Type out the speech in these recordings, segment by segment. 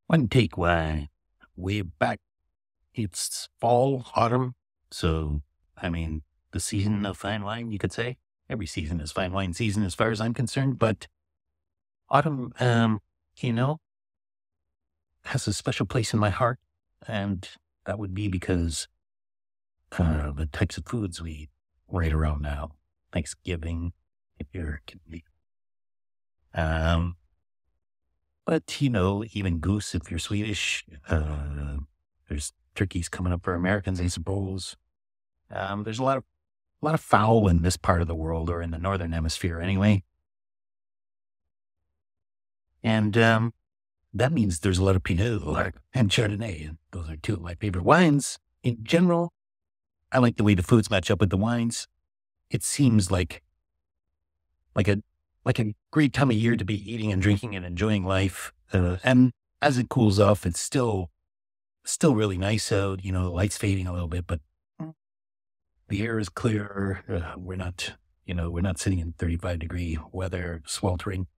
One take way back. It's fall, autumn. So, I mean, the season of fine wine, you could say. Every season is fine wine season as far as I'm concerned. But autumn, you know, has a special place in my heart. And that would be because the types of foods we eat right around now. Thanksgiving, if you're Canadian. Um, but, even goose if you're Swedish. There's turkeys coming up for Americans, I suppose. There's a lot of fowl in this part of the world, or in the northern hemisphere anyway. And that means there's a lot of Pinot and Chardonnay. And those are two of my favorite wines. In general, I like the way the foods match up with the wines. It seems like a like a great time of year to be eating and drinking and enjoying life. And as it cools off, it's still really nice out. The light's fading a little bit, but the air is clear. We're not sitting in 35-degree weather, sweltering.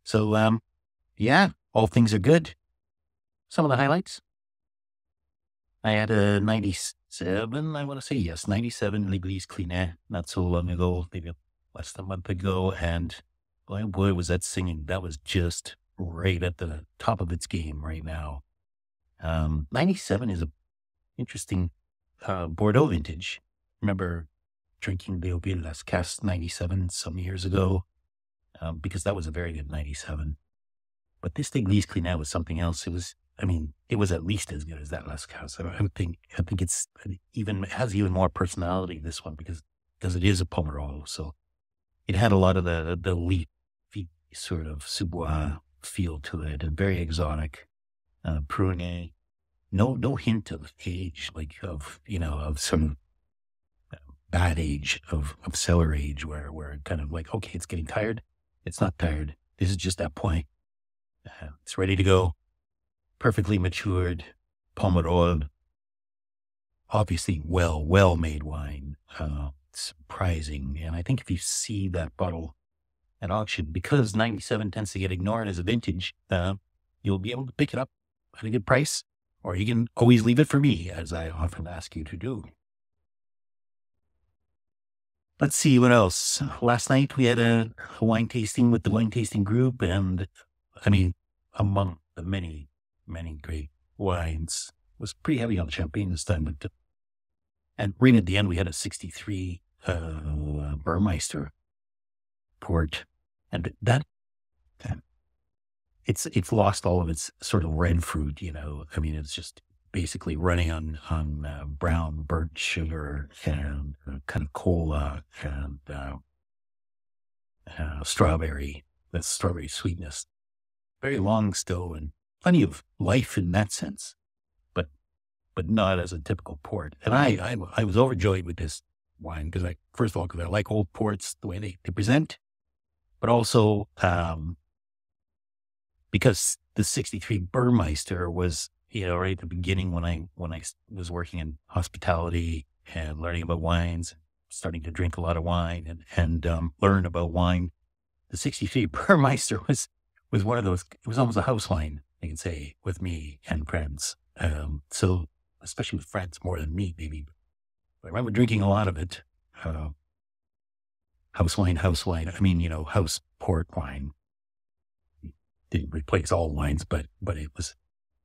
So, yeah, all things are good. Some of the highlights. I had a 97, I want to say, yes, 97 L'Église Clinet, not so long ago, maybe less than a month ago. And boy, oh boy, was that singing. That was just right at the top of its game right now. 97 is a interesting Bordeaux vintage. Remember drinking Léoville Las Casses 97 some years ago, because that was a very good 97. But this Église Clinet was something else. It was at least as good as that Las Casses. I think it has even more personality, this one, because it is a Pomerol. So it had a lot of the leafy sort of Sous-Bois feel to it, and very exotic. Prunet, no hint of age, of some bad age of cellar age, where we're kind of like, okay, it's getting tired. It's not tired. This is just that point. It's ready to go. Perfectly matured, Pomerol. Obviously, well made wine. Surprising. And I think if you see that bottle at auction, because 97 tends to get ignored as a vintage, you'll be able to pick it up at a good price, or you can always leave it for me, as I often ask you to do. Let's see what else. Last night we had a wine tasting with the wine tasting group, and among the many, many great wines, it was pretty heavy on champagne this time, and right at the end we had a 63 Burmeister Port, and that it's lost all of its sort of red fruit. It's just basically running on brown burnt sugar and kind of cola and strawberry. That strawberry sweetness, very long still, and plenty of life in that sense, but not as a typical port. And I was overjoyed with this wine because first of all, because I like old ports the way they present, but also because the 63 Burmeister was, right at the beginning when I was working in hospitality and learning about wines, starting to drink a lot of wine and learn about wine. The 63 Burmeister was one of those. It was almost a house wine, I can say, with me and friends. So especially with friends more than me, maybe. I remember drinking a lot of it. House wine. House port wine. Didn't replace all wines, but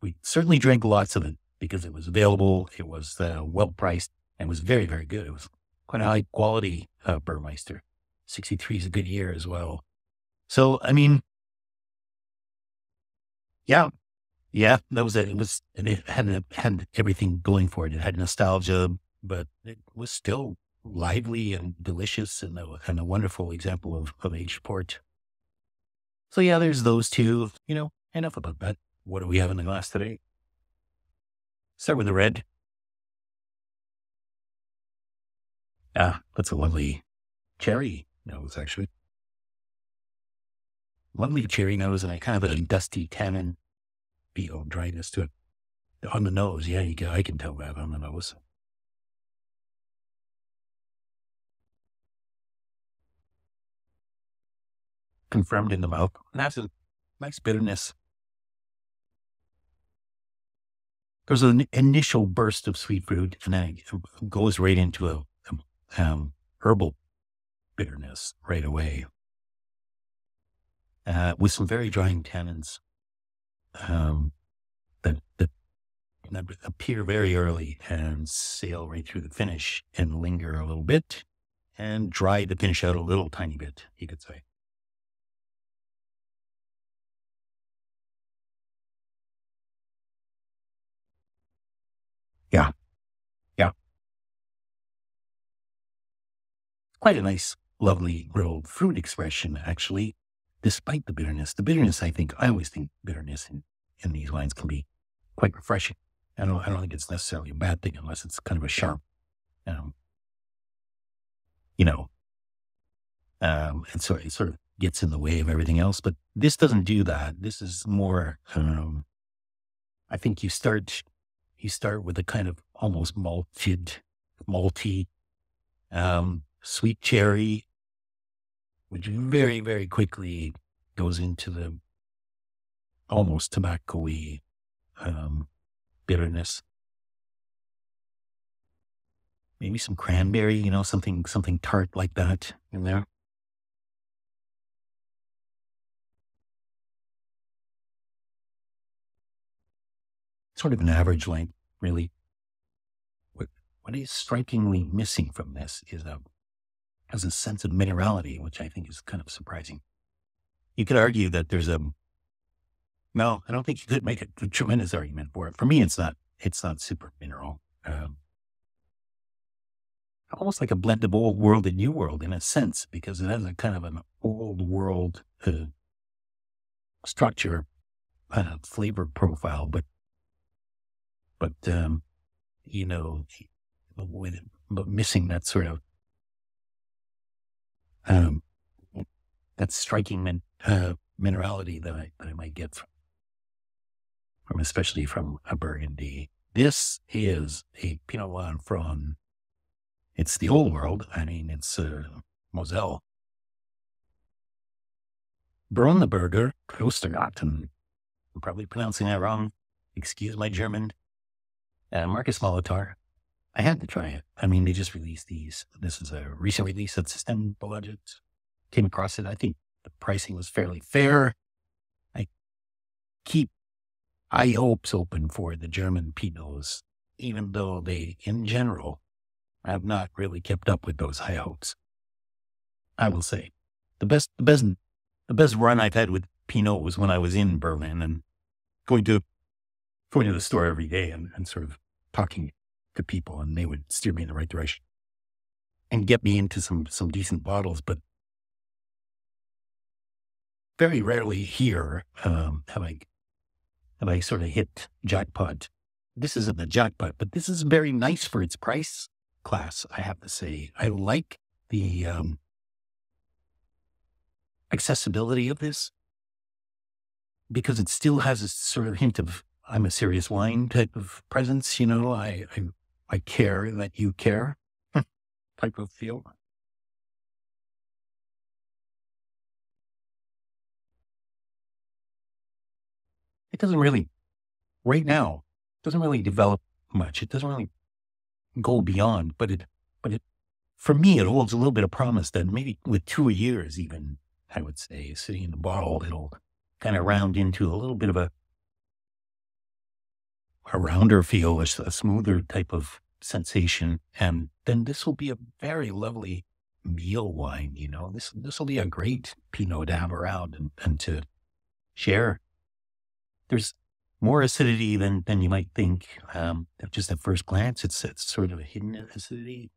we certainly drank lots of it because it was available. It was well priced and was very, very good. It was quite a high quality Burmeister. 63 is a good year as well. So, yeah, that was it. It had everything going for it. It had nostalgia, but it was still lively and delicious, and a wonderful example of aged port. So yeah, there's those two. Enough about that. What do we have in the glass today? Start with the red. That's a lovely cherry nose, actually. Lovely cherry nose, and a kind of a dusty tannin dryness to it. On the nose, yeah, I can tell that on the nose. Confirmed in the mouth. And that's a nice bitterness. there's an initial burst of sweet fruit, and then it goes right into a herbal bitterness right away, with some very drying tannins that appear very early and sail right through the finish and linger a little bit and dry the finish out a little tiny bit, you could say. Yeah, yeah. Quite a nice, lovely little fruit expression, actually, despite the bitterness. The bitterness, I always think bitterness in these wines can be quite refreshing. I don't think it's necessarily a bad thing unless it's kind of a sharp, um, you know, and so it sort of gets in the way of everything else. But this doesn't do that. This is more, I think you start with a kind of almost malty, sweet cherry, which very, very quickly goes into the almost tobacco-y, bitterness. Maybe some cranberry, something tart like that in there. Sort of an average length, really. What what is strikingly missing from this is a sense of minerality, which I think is kind of surprising. You could argue that there's a no, I don't think you could make a tremendous argument for it. For me, it's not super mineral. Almost like a blend of old world and new world in a sense, because it has a kind of an old world structure, flavor profile, but you know, with but missing that sort of um, that striking minerality that I might get from especially from a Burgundy. This is a Pinot Noir from it's the old world. I mean, it's Mosel, Brauneberger, Klostergatan. I'm probably pronouncing that wrong. Excuse my German. Markus Molitor. I had to try it. I mean, they just released these. This is a recent release at System Budget. Came across it. I think the pricing was fairly fair. I keep high hopes open for the German Pinots, even though they, in general, have not really kept up with those high hopes. I will say the best run I've had with Pinot was when I was in Berlin and going to the store every day and sort of talking to people, and they would steer me in the right direction and get me into some decent bottles. But very rarely here have I sort of hit jackpot. This isn't a jackpot, but this is very nice for its price class, I have to say. I like the accessibility of this because it still has a sort of hint of I'm a serious wine type of presence. I care that you care type of feel. It doesn't really, right now, doesn't really develop much. It doesn't really go beyond, but for me, it holds a little bit of promise that maybe with 2 years, even, I would say, sitting in the bottle, it'll kind of round into a little bit of a rounder feel, a smoother type of sensation. And then this will be a very lovely meal wine. This will be a great Pinot to have around and to share. There's more acidity than you might think. Just at first glance, it's sort of a hidden acidity.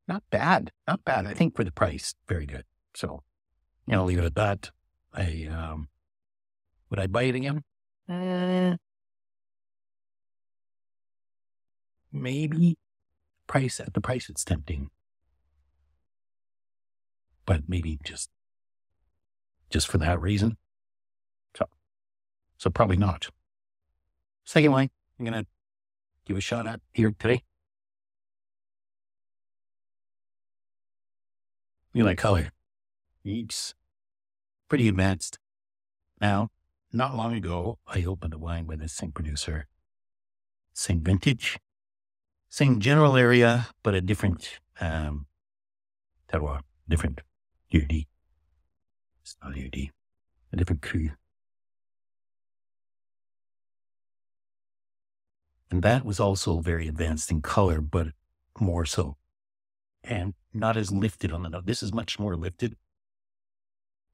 Not bad, not bad. I think for the price, very good. So, leave it at that. Would I buy it again? Maybe. At the price, it's tempting, but maybe just for that reason. So probably not. Second wine, I'm gonna give a shot at here today. You like color? It's pretty advanced now. not long ago, I opened a wine by the same producer, same vintage, same general area, but a different terroir, different UD. It's not UD, a different cru. And that was also very advanced in color, but more so. And not as lifted on the nose. This is much more lifted.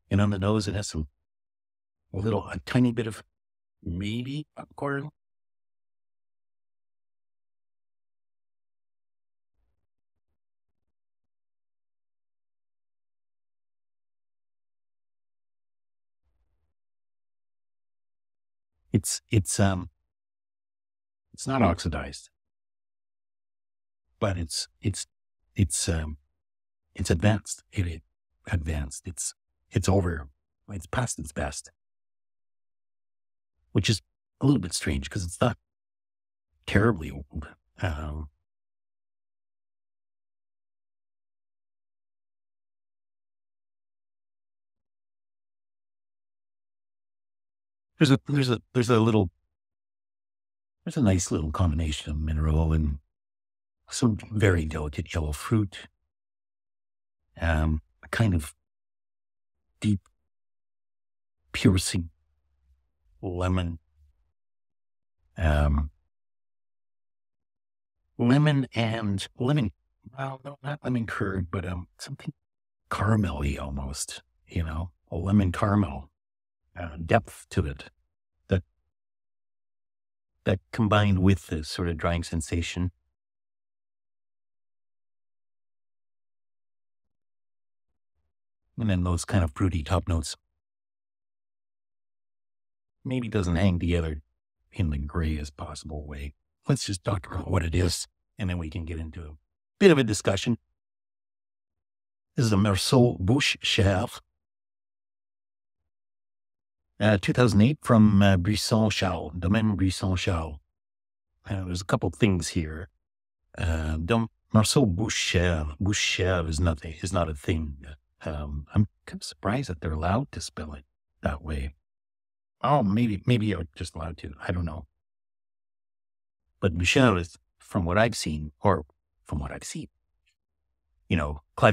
And on the nose, it has a tiny bit of maybe popcorn. It's not oxidized, but it's advanced. It advanced. It's over. It's past its best, which is a little bit strange because it's not terribly old. There's a nice little combination of mineral and some very delicate yellow fruit. A kind of deep, piercing lemon. Well, no, not lemon curd, but something caramelly almost, a lemon caramel depth to it that combined with the sort of drying sensation. And then those kind of fruity top notes. Maybe doesn't hang together in the grayest possible way. Let's just talk about what it is, and then we can get into a bit of a discussion. This is a Meursault Bouches-Chères, 2008 from Buisson-Charles, Domaine Buisson-Charles. There's a couple things here. Meursault Bouches-Chères is not a thing. I'm kind of surprised that they're allowed to spell it that way. Oh, maybe you're just allowed to. I don't know. But Bouches is, from what I've seen, Clive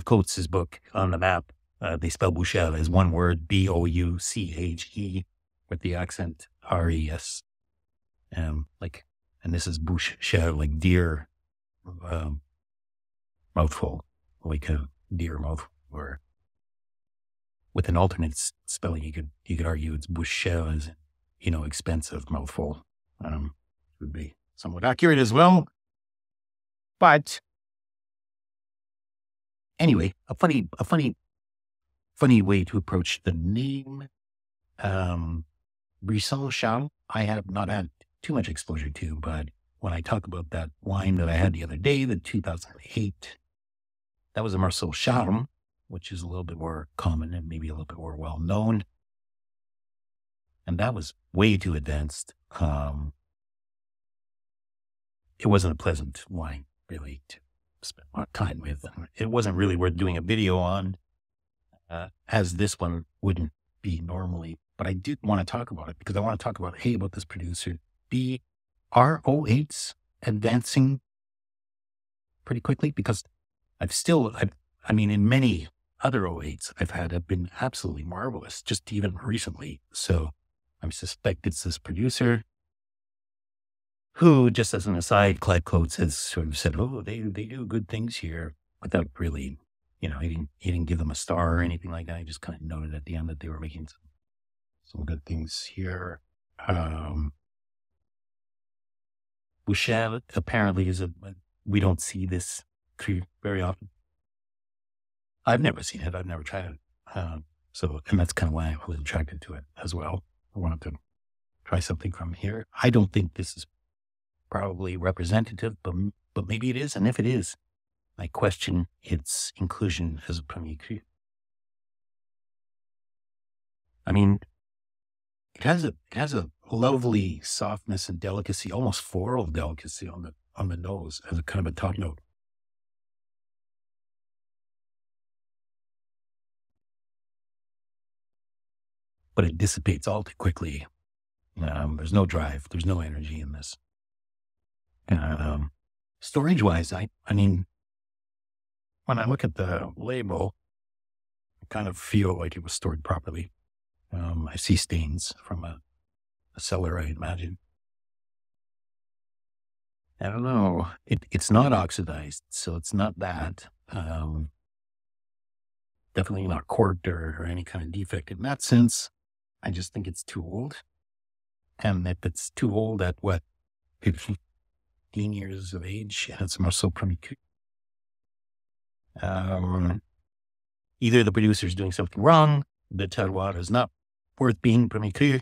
Coates' book on the map, they spell Bouches as one word, Bouche, with the accent RES. And this is Bouches-Chères, like deer, mouthful, like a deer mouth, or with an alternate spelling, you could argue it's Bouches, expensive mouthful. Would be somewhat accurate as well. But anyway, a funny way to approach the name. Buisson-Charles, I have not had too much exposure to, but when I talk about that wine that I had the other day, the 2008, that was a Meursault Charles, which is a little bit more common and maybe a little bit more well known. And that was way too advanced. It wasn't a pleasant wine, really, to spend a lot of time with. It wasn't really worth doing a video on, as this one wouldn't be normally. But I did want to talk about it because I want to talk about this producer. Are 08s advancing pretty quickly? Because in many other 08s have been absolutely marvelous, just even recently. So I suspect it's this producer who, just as an aside, Clive Coates has sort of said, oh, they do good things here, without really, he didn't give them a star or anything like that. He just kind of noted at the end that they were making some good things here. Bouches apparently we don't see this cru very often. I've never seen it. I've never tried it. And that's kind of why I was attracted to it as well. I wanted to try something from here. I don't think this is probably representative, but maybe it is. And if it is, I question its inclusion as a premier cru. It has a lovely softness and delicacy, almost floral delicacy on the nose as a kind of a top note. But it dissipates all too quickly There's no drive. There's no energy in this. Storage-wise, I mean, when I look at the label, I kind of feel like it was stored properly. I see stains from a cellar, I imagine. I don't know. It's not oxidized, so it's not that. Definitely not corked or any kind of defect in that sense. I just think it's too old. And if it's too old at what, 15 years of age, and it's Meursault Premier Cru, either the producer's doing something wrong, the terroir is not worth being Premier Cru,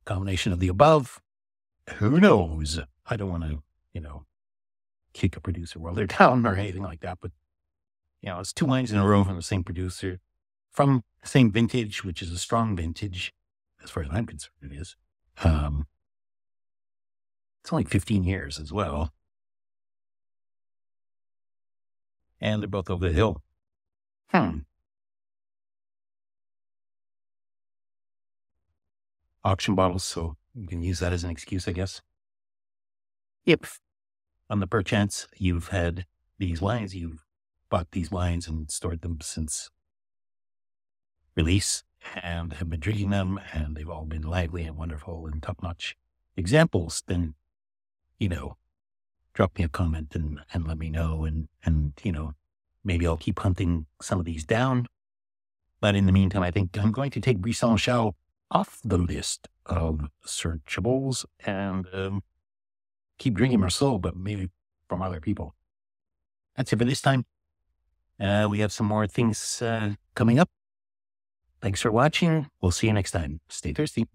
combination of the above, who knows? I don't want to, kick a producer while they're down or anything like that, but, it's 2 wines in a row from the same producer, from the same vintage, which is a strong vintage, as far as I'm concerned, it is. It's only 15 years as well. And they're both over the hill. Auction bottles, so you can use that as an excuse, I guess. If, on the perchance, you've had these wines, you've bought these wines and stored them since release and have been drinking them, and they've all been lively and wonderful and top-notch examples, then, drop me a comment and let me know, and maybe I'll keep hunting some of these down. But in the meantime, I think I'm going to take Buisson-Charles off the list of searchables and keep drinking Meursault, but maybe from other people. That's it for this time. We have some more things coming up. Thanks for watching. We'll see you next time. Stay thirsty.